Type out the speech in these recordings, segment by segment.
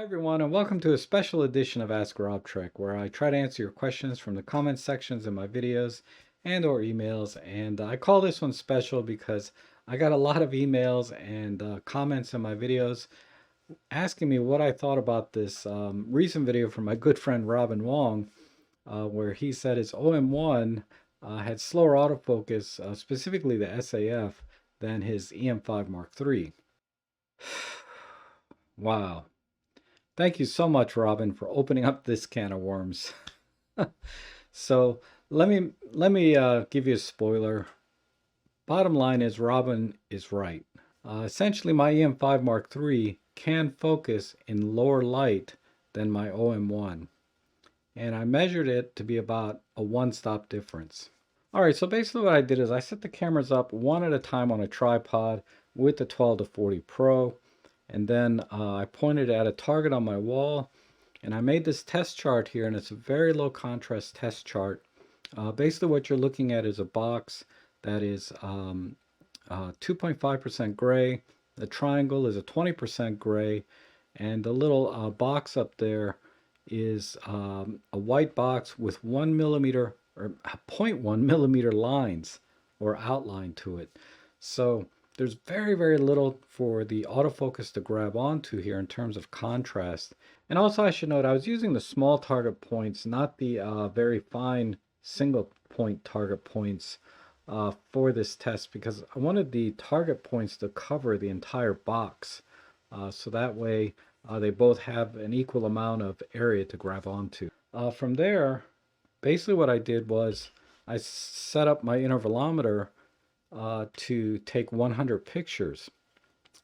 Hi everyone, and welcome to a special edition of Ask robtrek, where I try to answer your questions from the comment sections in my videos and or emails. And I call this one special because I got a lot of emails and comments in my videos asking me what I thought about this recent video from my good friend Robin Wong, where he said his OM-1 had slower autofocus, specifically the SAF, than his EM5 Mark III. Wow. Thank you so much, Robin, for opening up this can of worms. So let me give you a spoiler. Bottom line is Robin is right. Essentially, my EM5 Mark III can focus in lower light than my OM-1, and I measured it to be about a one-stop difference. All right, so basically what I did is I set the cameras up one at a time on a tripod with the 12 to 40 Pro, and then I pointed at a target on my wall, and I made this test chart here, and it's a very low contrast test chart. Basically what you're looking at is a box that is 2.5% gray. The triangle is a 20% gray, and the little box up there is a white box with 1 millimeter or 0.1 millimeter lines or outline to it. So there's very, very little for the autofocus to grab onto here in terms of contrast. And also I should note I was using the small target points, not the very fine single point target points for this test, because I wanted the target points to cover the entire box. So that way they both have an equal amount of area to grab onto. From there, basically what I did was I set up my intervalometer to take 100 pictures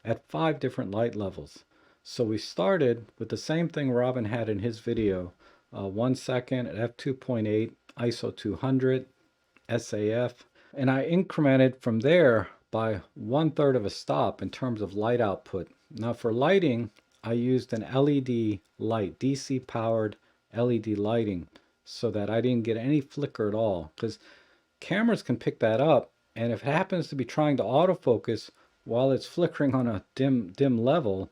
at 5 different light levels. So we started with the same thing Robin had in his video, 1 second at f2.8, ISO 200, SAF, and I incremented from there by 1/3 of a stop in terms of light output. Now for lighting, I used an LED light, DC powered LED lighting, so that I didn't get any flicker at all, because cameras can pick that up, and if it happens to be trying to autofocus while it's flickering on a dim level,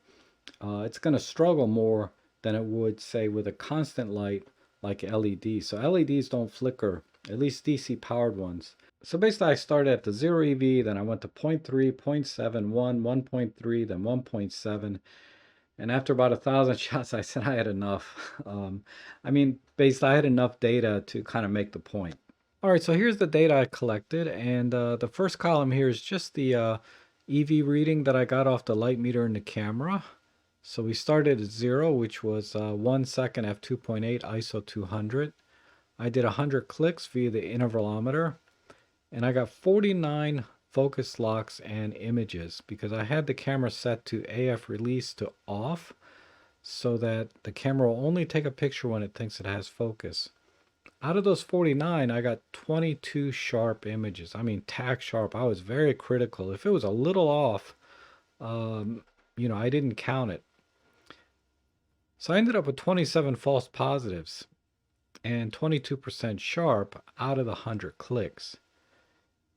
it's going to struggle more than it would, say, with a constant light like LED. So LEDs don't flicker, at least DC powered ones. So basically I started at the 0 EV, then I went to 0.3, 0.7, 1, 1.3, then 1.7. And after about 1,000 shots, I said I had enough. Basically I had enough data to kind of make the point. All right, so here's the data I collected, and the first column here is just the EV reading that I got off the light meter in the camera. So we started at 0, which was 1 second f2.8 ISO 200. I did 100 clicks via the intervalometer, and I got 49 focus locks and images because I had the camera set to AF release to off, so that the camera will only take a picture when it thinks it has focus. Out of those 49, I got 22 sharp images. I mean, tack sharp. I was very critical. If it was a little off, I didn't count it. So I ended up with 27 false positives and 22% sharp out of the 100 clicks.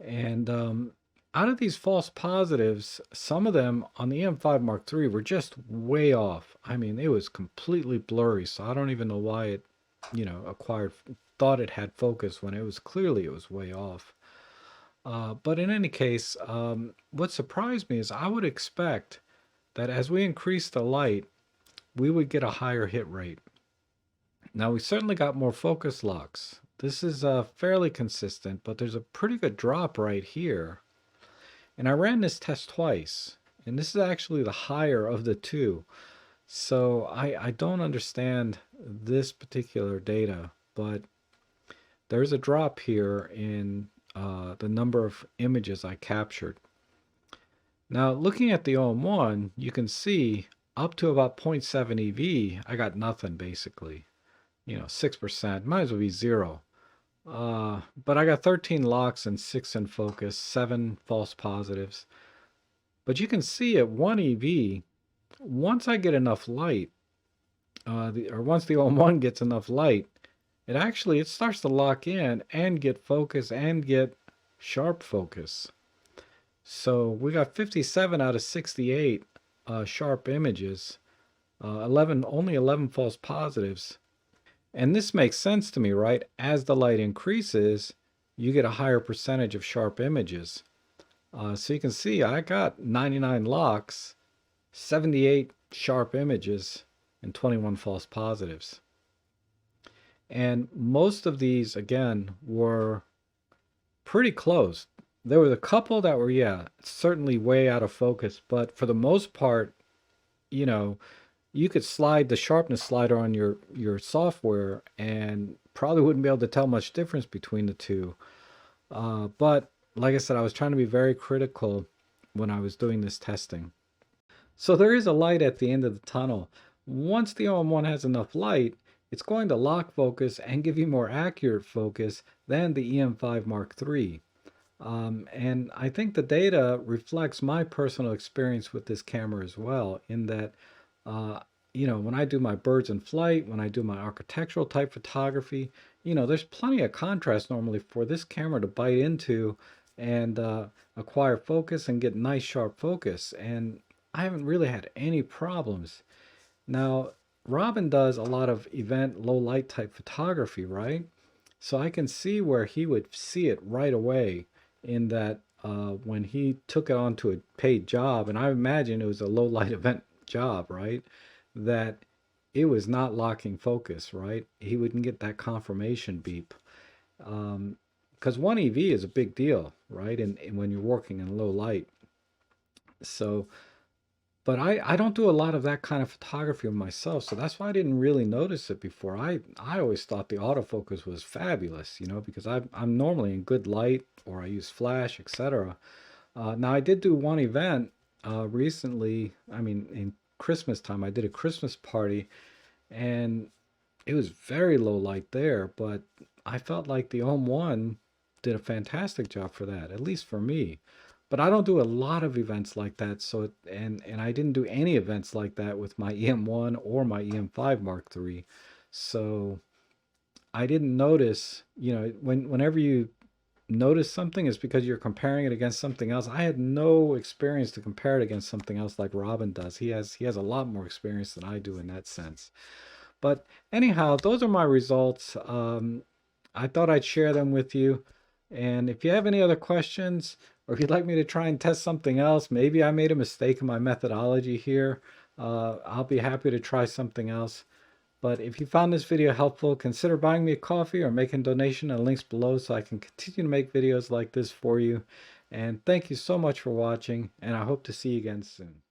And out of these false positives, some of them on the EM5 Mark III were just way off. I mean, it was completely blurry, so I don't even know why it, thought it had focus when it was way off. But in any case, what surprised me is I would expect that as we increase the light, we would get a higher hit rate. Now we certainly got more focus locks. This is fairly consistent, but there's a pretty good drop right here. And I ran this test twice, and this is actually the higher of the two. So I don't understand this particular data, but there's a drop here in the number of images I captured. Now looking at the OM-1, you can see up to about 0.7 EV, I got nothing basically. 6%, might as well be 0. But I got 13 locks and 6 in focus, 7 false positives. But you can see at 1 EV, once I get enough light, once the OM-1 gets enough light, it starts to lock in and get focus and get sharp focus. So we got 57 out of 68 sharp images. Only 11 false positives. And this makes sense to me, right? As the light increases, you get a higher percentage of sharp images. So you can see I got 99 locks, 78 sharp images, and 21 false positives. And most of these, again, were pretty close. There was a couple that were, yeah, certainly way out of focus, but for the most part, you know, you could slide the sharpness slider on your software and probably wouldn't be able to tell much difference between the two. But like I said, I was trying to be very critical when I was doing this testing. So there is a light at the end of the tunnel. Once the OM-1 has enough light, it's going to lock focus and give you more accurate focus than the EM5 Mark III. And I think the data reflects my personal experience with this camera as well, in that, uh, when I do my birds in flight, when I do my architectural type photography, there's plenty of contrast normally for this camera to bite into and acquire focus and get nice sharp focus. And I haven't really had any problems. Now, Robin does a lot of event low light type photography, right? So I can see where he would see it right away in that when he took it onto a paid job, and I imagine it was a low light event job, right? That it was not locking focus, right? He wouldn't get that confirmation beep. Because 1 EV is a big deal, right? And when you're working in low light. So but I don't do a lot of that kind of photography of myself, so that's why I didn't really notice it before. I always thought the autofocus was fabulous, because I'm normally in good light or I use flash, etc. Now I did do one event recently. I mean, in Christmas time, I did a Christmas party, and it was very low light there, but I felt like the OM-1 did a fantastic job for that, at least for me. But I don't do a lot of events like that, and I didn't do any events like that with my EM1 or my EM5 Mark III. So I didn't notice, whenever you notice something, it's because you're comparing it against something else. I had no experience to compare it against something else like Robin does. He has a lot more experience than I do in that sense. But anyhow, those are my results. I thought I'd share them with you. And if you have any other questions, or if you'd like me to try and test something else, maybe I made a mistake in my methodology here, I'll be happy to try something else. But if you found this video helpful, consider buying me a coffee or making a donation at links below so I can continue to make videos like this for you. And thank you so much for watching, and I hope to see you again soon.